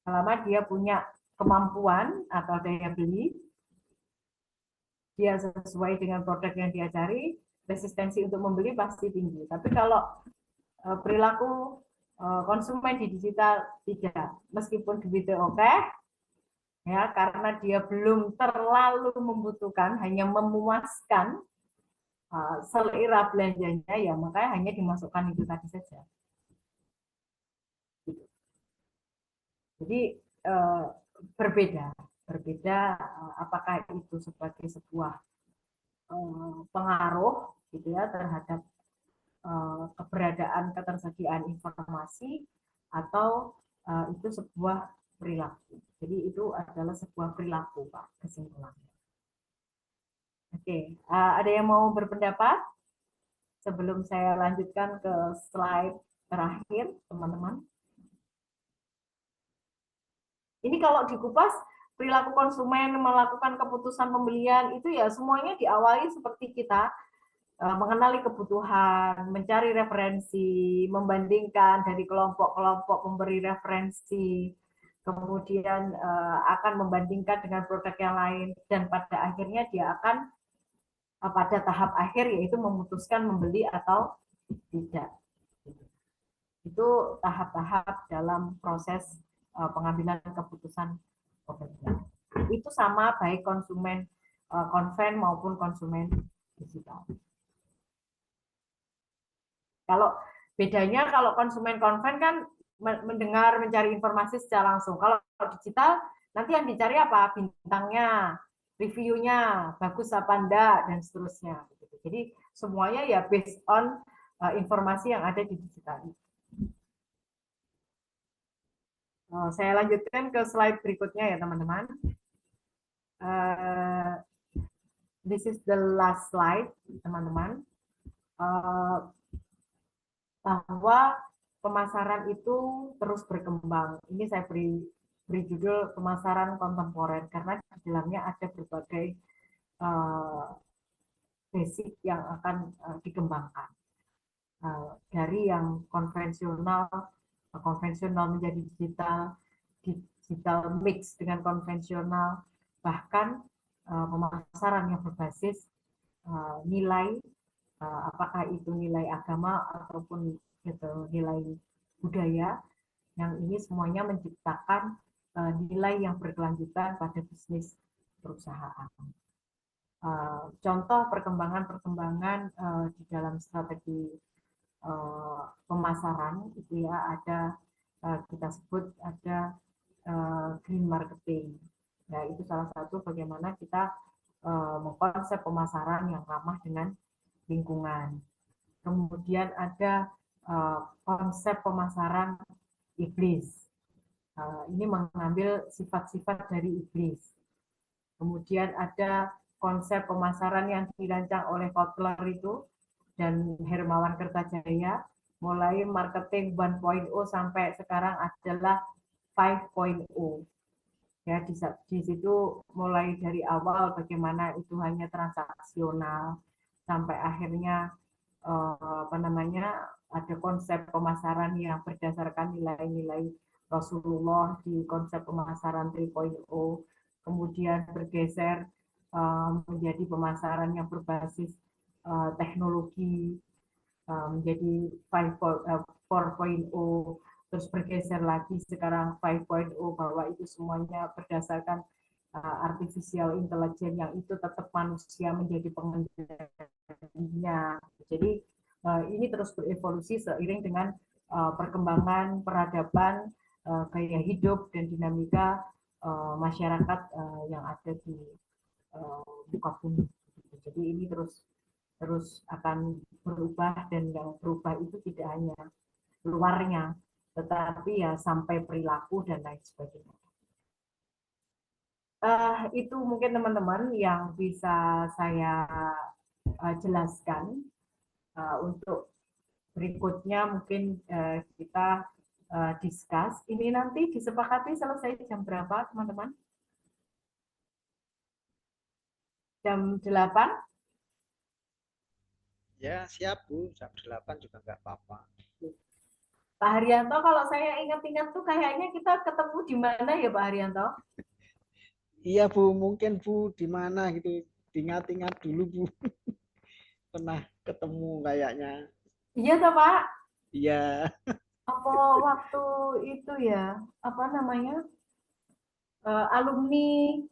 Selama dia punya kemampuan atau daya beli, dia sesuai dengan produk yang dia cari, resistensi untuk membeli pasti tinggi. Tapi kalau perilaku konsumen di digital tidak, meskipun duitnya oke, ya karena dia belum terlalu membutuhkan, hanya memuaskan selera belanjanya, ya makanya hanya dimasukkan itu tadi saja. Jadi berbeda apakah itu sebagai sebuah pengaruh gitu ya terhadap keberadaan ketersediaan informasi atau itu sebuah perilaku. Jadi itu adalah sebuah perilaku Pak, kesimpulannya. Oke, ada yang mau berpendapat sebelum saya lanjutkan ke slide terakhir, teman-teman? Ini kalau dikupas, perilaku konsumen melakukan keputusan pembelian itu ya semuanya diawali seperti kita mengenali kebutuhan, mencari referensi, membandingkan dari kelompok-kelompok pemberi referensi, kemudian akan membandingkan dengan produk yang lain, dan pada akhirnya dia akan pada tahap akhir yaitu memutuskan membeli atau tidak. Itu tahap-tahap dalam proses pengambilan keputusan pembelian. Itu sama baik konsumen konven maupun konsumen digital. Kalau bedanya kalau konsumen konven kan mendengar, mencari informasi secara langsung. Kalau digital nanti yang dicari apa? Bintangnya, reviewnya, bagus apa enggak, dan seterusnya. Jadi semuanya ya based on informasi yang ada di digital. Saya lanjutkan ke slide berikutnya ya teman-teman. This is the last slide teman-teman. bahwa pemasaran itu terus berkembang. Ini saya beri judul pemasaran kontemporer karena di dalamnya ada berbagai basic yang akan dikembangkan. Dari yang konvensional menjadi digital, digital mix dengan konvensional, bahkan pemasaran yang berbasis nilai, apakah itu nilai agama ataupun gitu, nilai budaya, yang ini semuanya menciptakan nilai yang berkelanjutan pada bisnis perusahaan. Contoh perkembangan di dalam strategi pemasaran itu ya ada kita sebut ada green marketing. Ya, itu salah satu bagaimana kita mengkonsep pemasaran yang ramah dengan lingkungan. Kemudian ada konsep pemasaran iblis. Ini mengambil sifat-sifat dari iblis. Kemudian ada konsep pemasaran yang dirancang oleh Kotler itu dan Hermawan Kertajaya, mulai marketing 1.0 sampai sekarang adalah 5.0. Ya, di situ mulai dari awal bagaimana itu hanya transaksional sampai akhirnya ada konsep pemasaran yang berdasarkan nilai-nilai Rasulullah di konsep pemasaran 3.0, kemudian bergeser menjadi pemasaran yang berbasis teknologi menjadi 4.0, terus bergeser lagi sekarang 5.0 bahwa itu semuanya berdasarkan artificial intelligence yang itu tetap manusia menjadi pengendalinya. Jadi ini terus berevolusi seiring dengan perkembangan peradaban, gaya hidup dan dinamika masyarakat yang ada di muka bumi. Jadi ini terus akan berubah, dan yang berubah itu tidak hanya luarnya, tetapi ya sampai perilaku dan lain sebagainya. Itu mungkin teman-teman yang bisa saya jelaskan. Untuk berikutnya mungkin kita discuss. Ini nanti disepakati selesai jam berapa, teman-teman? Jam 8? Ya, siap Bu. Jam 8 juga nggak apa-apa. Pak Haryanto, kalau saya ingat-ingat tuh kayaknya kita ketemu di mana ya Pak Haryanto? Iya Bu, mungkin Bu di mana gitu. Ingat-ingat dulu Bu. Pernah ketemu kayaknya. Iya toh Pak? Iya. Apa waktu itu ya? Apa namanya? Alumni,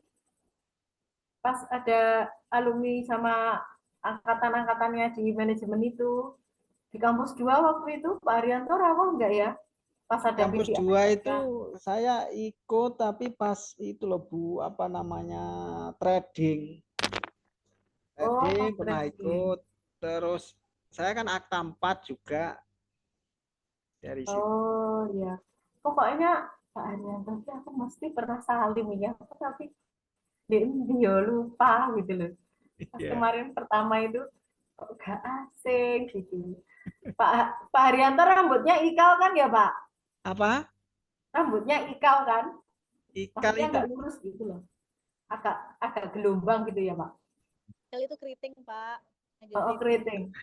pas ada alumni sama angkatan-angkatannya di manajemen itu. Di kampus 2 waktu itu Pak Haryanto rawuh enggak ya? Pas ada Kampus PPI. 2 itu saya ikut, tapi pas itu loh Bu, apa namanya, trading. Trading pernah ikut. Terus saya kan akta 4 juga dari situ. Oh ya. Pokoknya Pak Haryanto aku mesti pernah salim ya, tapi dia lupa gitu loh. Pas kemarin pertama itu kok gak asing gitu. Pak Haryanto rambutnya ikal kan ya Pak? Apa? Rambutnya ikal kan? Ikal Maksudnya itu nggak lurus gitu loh. Agak gelombang gitu ya Pak? Ikal itu keriting Pak. Oh, keriting.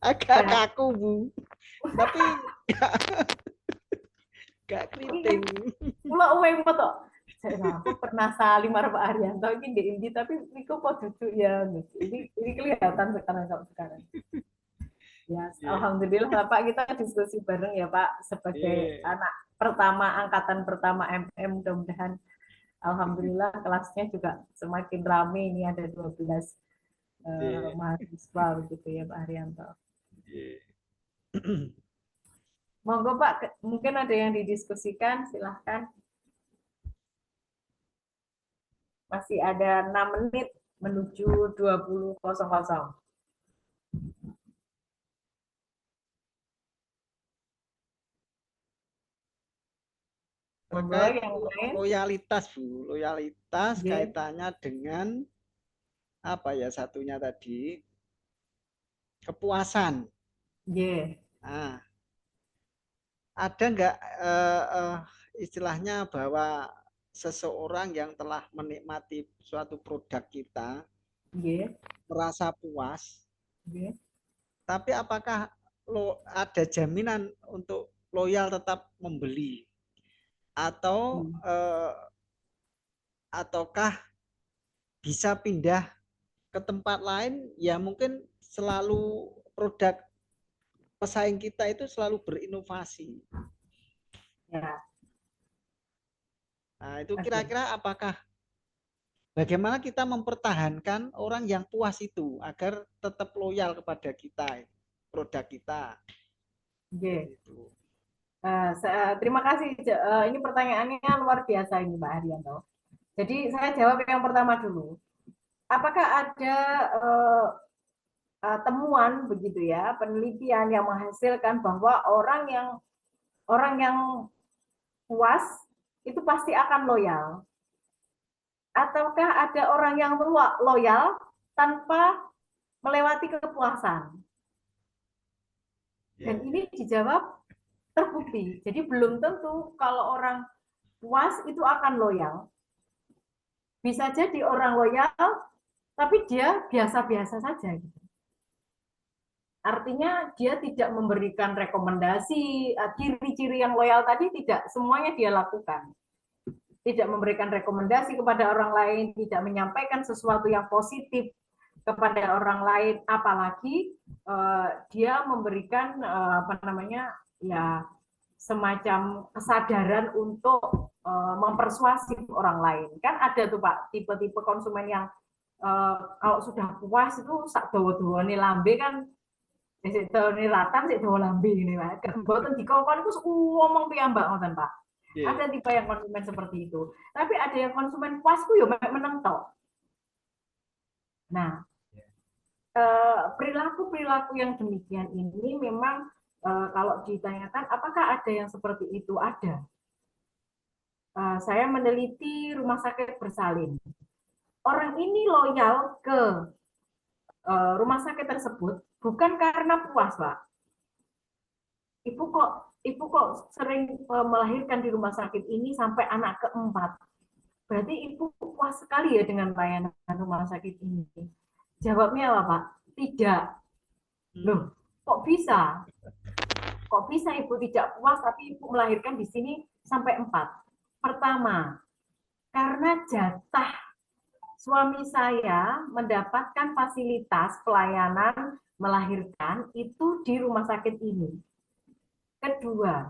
agak kaku Bu. Tapi gak keriting. Mula uwe foto. Aku pernah salim sama Pak Haryanto ini di Indi, tapi Niko kok cucu ya. Ini kelihatan sekarang. Ya, alhamdulillah Pak, kita diskusi bareng ya Pak sebagai anak pertama, angkatan pertama MM. Mudah-mudahan alhamdulillah kelasnya juga semakin ramai, ini ada 12 mahasiswa begitu ya Pak Haryanto. Monggo Pak, mungkin ada yang didiskusikan, silahkan. Masih ada 6 menit menuju 20.00. Terkait loyalitas Bu, loyalitas kaitannya dengan apa ya satunya tadi, kepuasan. Yeah. Nah, ada nggak istilahnya bahwa seseorang yang telah menikmati suatu produk kita Yeah. merasa puas, Yeah. tapi apakah ada jaminan untuk loyal tetap membeli atau ataukah bisa pindah ke tempat lain ya, mungkin selalu produk pesaing kita itu selalu berinovasi. Ya. Nah, itu kira-kira apakah bagaimana kita mempertahankan orang yang puas itu agar tetap loyal kepada kita, produk kita. Yeah. Gitu. Terima kasih. Ini pertanyaannya luar biasa ini, Mbak Haryanto. Jadi saya jawab yang pertama dulu. Apakah ada temuan begitu ya, penelitian yang menghasilkan bahwa orang yang puas itu pasti akan loyal? Ataukah ada orang yang loyal tanpa melewati kepuasan? Dan ini dijawab terbukti. Jadi belum tentu kalau orang puas itu akan loyal. Bisa jadi orang loyal, tapi dia biasa-biasa saja. Artinya dia tidak memberikan rekomendasi, ciri-ciri yang loyal tadi tidak semuanya dia lakukan. Tidak memberikan rekomendasi kepada orang lain, tidak menyampaikan sesuatu yang positif kepada orang lain, apalagi dia memberikan ya semacam kesadaran untuk mempersuasi orang lain. Kan ada tuh Pak tipe-tipe konsumen yang kalau sudah puas itu sak dawa-dawane lambe kan sik dawane ratan sik dawa lambe ngene Pak. Mboten dikongkon iku ngomong piyambak ngoten Pak. Ada tipe yang konsumen seperti itu. Tapi ada yang konsumen puas ku yo meneng tok. Nah, perilaku-perilaku yang demikian ini memang kalau ditanyakan apakah ada yang seperti itu, ada. Saya meneliti rumah sakit bersalin. Orang ini loyal ke rumah sakit tersebut bukan karena puas, Pak. Ibu kok sering melahirkan di rumah sakit ini sampai anak keempat. Berarti ibu puas sekali ya dengan layanan rumah sakit ini. Jawabnya apa, Pak? Tidak. Loh, kok bisa? Kok bisa ibu tidak puas tapi ibu melahirkan di sini sampai 4? Pertama, karena jatah suami saya mendapatkan fasilitas pelayanan melahirkan itu di rumah sakit ini. Kedua,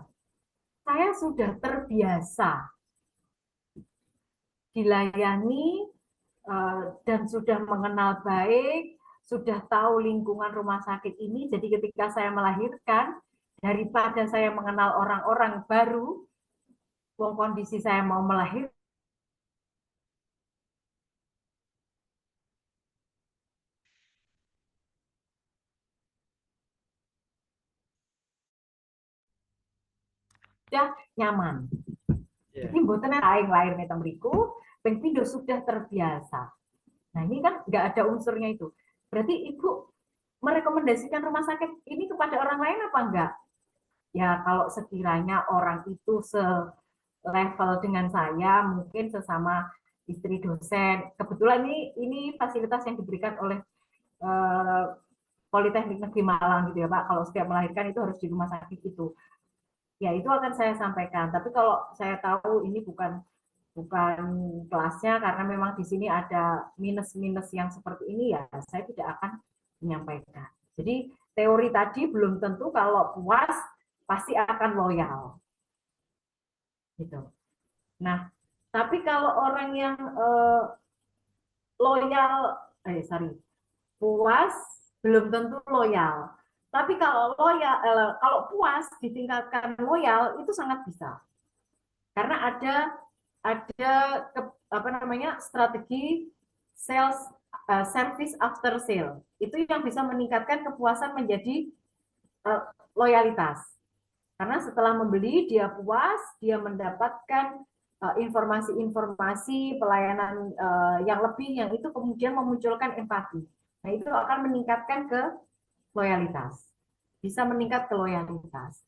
saya sudah terbiasa dilayani dan sudah mengenal baik, sudah tahu lingkungan rumah sakit ini. Jadi ketika saya melahirkan, daripada saya mengenal orang-orang baru, kondisi saya mau melahirkan, sudah nyaman. Jadi mboten lain neta mriku, ping pindho sudah terbiasa. Nah, ini kan nggak ada unsurnya itu. Berarti Ibu merekomendasikan rumah sakit ini kepada orang lain apa enggak? Ya, kalau sekiranya orang itu selevel dengan saya, mungkin sesama istri dosen. Kebetulan ini fasilitas yang diberikan oleh Politeknik Negeri Malang gitu ya Pak. Kalau setiap melahirkan itu harus di rumah sakit itu. Ya itu akan saya sampaikan. Tapi kalau saya tahu ini bukan kelasnya karena memang di sini ada minus-minus yang seperti ini ya saya tidak akan menyampaikan. Jadi teori tadi belum tentu kalau puas pasti akan loyal. Gitu. Nah, tapi kalau orang yang puas belum tentu loyal. Tapi kalau kalau puas ditingkatkan loyal itu sangat bisa. Karena ada strategi sales service after sale. Itu yang bisa meningkatkan kepuasan menjadi loyalitas. Karena setelah membeli dia puas, dia mendapatkan informasi-informasi pelayanan yang lebih yang itu kemudian memunculkan empati. Nah, itu akan meningkatkan loyalitas. Bisa meningkat ke loyalitas.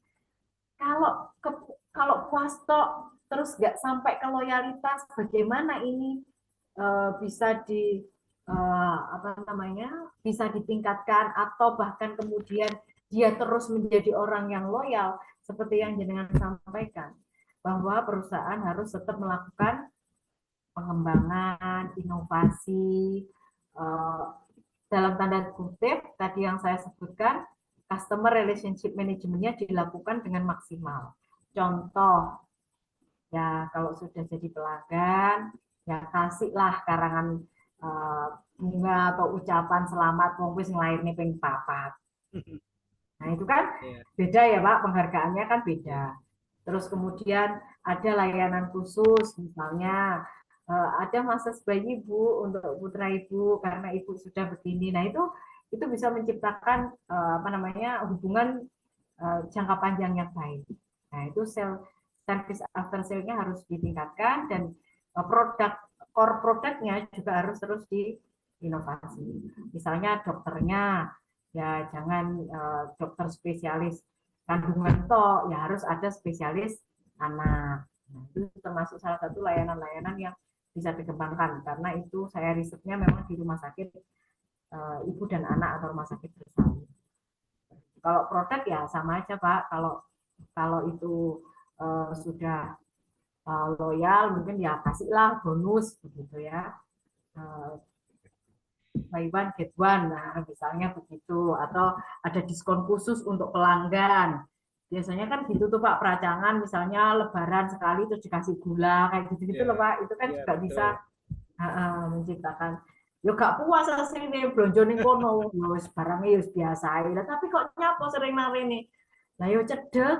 Kalau puas tok terus nggak sampai ke loyalitas, bagaimana ini bisa bisa ditingkatkan atau bahkan kemudian dia terus menjadi orang yang loyal seperti yang jenengan sampaikan, bahwa perusahaan harus tetap melakukan pengembangan, inovasi, dalam tanda kutip tadi yang saya sebutkan, customer relationship management-nya dilakukan dengan maksimal. Contoh, ya kalau sudah jadi pelanggan, ya kasihlah karangan bunga atau ucapan selamat wong wis nglairne ping 4. Nah, itu kan beda ya, Pak, penghargaannya kan beda. Terus kemudian ada layanan khusus, misalnya ada massage bayi Bu untuk putra Ibu karena Ibu sudah begini. Nah, itu bisa menciptakan hubungan jangka panjang yang baik. Nah, itu service after sale-nya harus ditingkatkan dan core produknya juga harus terus diinovasi. Misalnya dokternya, ya jangan dokter spesialis kandungan toh, ya harus ada spesialis anak. Nah, itu termasuk salah satu layanan-layanan yang bisa dikembangkan karena itu saya risetnya memang di rumah sakit ibu dan anak atau rumah sakit bersama. Kalau produk ya sama aja Pak. Kalau itu sudah loyal, mungkin ya kasihlah bonus begitu ya. Buy one get one, nah misalnya begitu, atau ada diskon khusus untuk pelanggan. Biasanya kan gitu tuh Pak, peracangan misalnya lebaran sekali terus dikasih gula kayak gitu-gitu loh Pak. Itu kan juga bisa menciptakan. Yo gak puas asli nih belanja ning kono, yo barangnya yo biasa aja. Tapi kok nyapo sering narene. Lah yo cedek,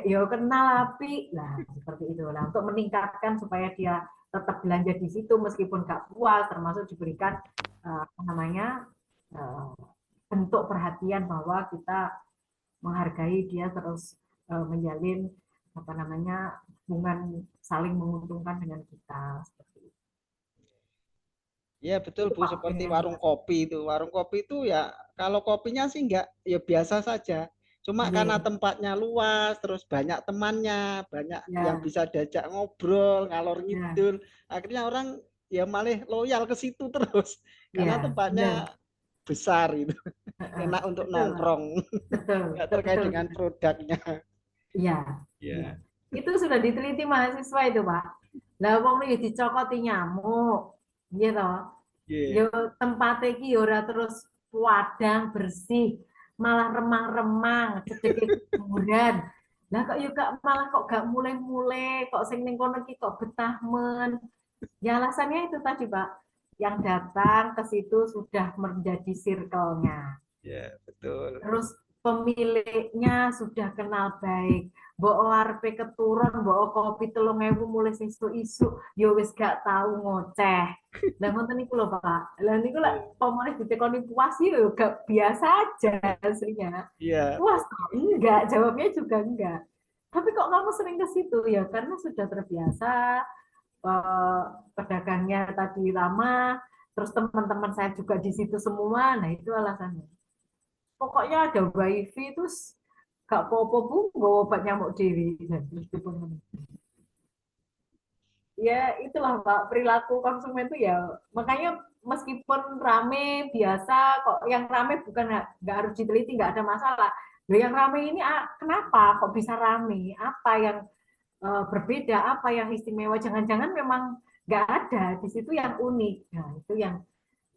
yo kenal api. Lah seperti itu lah untuk meningkatkan supaya dia tetap belanja di situ meskipun gak puas, termasuk diberikan bentuk perhatian bahwa kita menghargai dia terus menjalin hubungan saling menguntungkan dengan kita seperti itu. Ya betul Bu, seperti warung kopi itu. Warung kopi itu ya kalau kopinya sih enggak ya biasa saja. Cuma karena tempatnya luas, terus banyak temannya, banyak yang bisa diajak ngobrol, ngalor ngidul. Akhirnya orang ya malah loyal ke situ terus. Karena tempatnya besar itu. Enak untuk nongkrong. Enggak terkait dengan produknya. Iya. Itu sudah diteliti mahasiswa itu, Pak. Lah wong iki dicokoti nyamuk. Gitu. Yo tempatnya iki ora terus wadang bersih, malah remang-remang, cedeke kuburan. Lah kok yo malah kok gak mulai-mulai, kok sing ning kono iki kok betah men. Ya alasannya itu tadi, Pak. Yang datang ke situ sudah menjadi circle-nya. Ya, betul. Terus pemiliknya sudah kenal baik. Mbok arepe keturun, mbok kopi 3.000 mulai isu-isu, ya wis gak tahu ngoceh. Lah ngoten niku lho, Pak. Lah niku lek pamane ditekoni puas ya gak biasa aja aslinya. Iya. Puas kok? Enggak, jawabnya juga enggak. Tapi kok kamu sering ke situ ya karena sudah terbiasa pedagangnya tadi lama, terus teman-teman saya juga di situ semua. Nah, itu alasannya. Pokoknya ada wifi terus gak apa-apa Bu, nggak obat nyamuk dewi. Ya itulah Pak, perilaku konsumen itu ya makanya meskipun rame biasa kok, yang rame bukan nggak harus diteliti, nggak ada masalah. Loh, yang rame ini kenapa kok bisa rame, apa yang berbeda, apa yang istimewa, jangan-jangan memang nggak ada di situ yang unik. Nah itu yang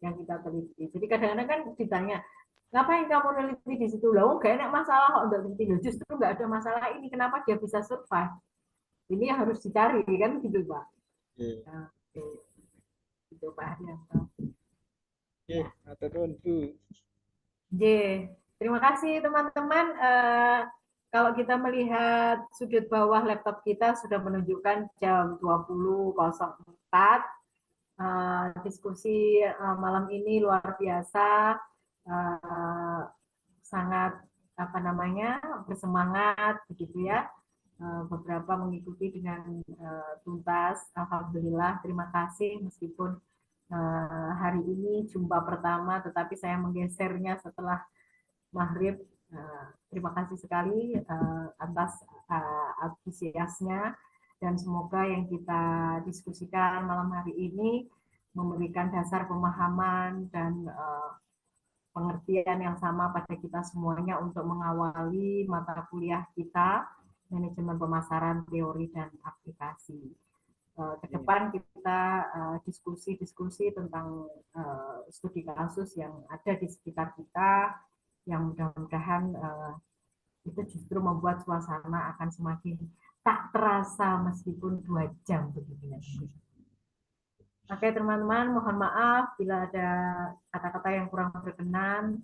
kita teliti. Jadi kadang-kadang kan ditanya, ngapain kamu neliti di situ? Loh, gak enak masalah kok untuk neliti. Loh, justru nggak ada masalah ini. Kenapa dia bisa survive? Ini yang harus dicari, kan gitu, Pak. Nah, itu Pak Haryanto. Ya, aturun Bu. Terima kasih teman-teman. Kalau kita melihat sudut bawah laptop kita sudah menunjukkan jam 20.04. Diskusi malam ini luar biasa. Sangat bersemangat begitu ya, beberapa mengikuti dengan tuntas. Alhamdulillah, terima kasih meskipun hari ini jumpa pertama tetapi saya menggesernya setelah maghrib. Terima kasih sekali atas antusiasnya, dan semoga yang kita diskusikan malam hari ini memberikan dasar pemahaman dan pengertian yang sama pada kita semuanya untuk mengawali mata kuliah kita, manajemen pemasaran, teori dan aplikasi. Ke depan kita diskusi-diskusi tentang studi kasus yang ada di sekitar kita, yang mudah-mudahan itu justru membuat suasana akan semakin tak terasa meskipun 2 jam begitu ya. Oke teman-teman, mohon maaf bila ada kata-kata yang kurang berkenan.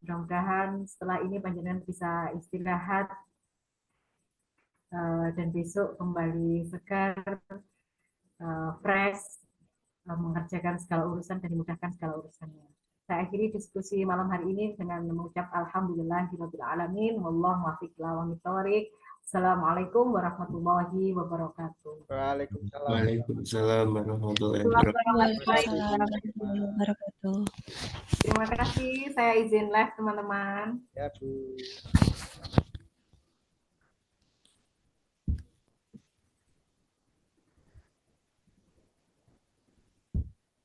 Mudah-mudahan setelah ini panjenengan bisa istirahat dan besok kembali segar, fresh, mengerjakan segala urusan dan dimudahkan segala urusannya. Saya akhiri diskusi malam hari ini dengan mengucap alhamdulillahirabbil alamin, wallahu muwaffiq ila aqwamit thoriq. Assalamualaikum warahmatullahi wabarakatuh. Waalaikumsalam. Waalaikumsalam warahmatullahi Waalaikumsalam warahmatullahi wabarakatuh. Terima kasih, saya izin live teman-teman. Ya, Bu.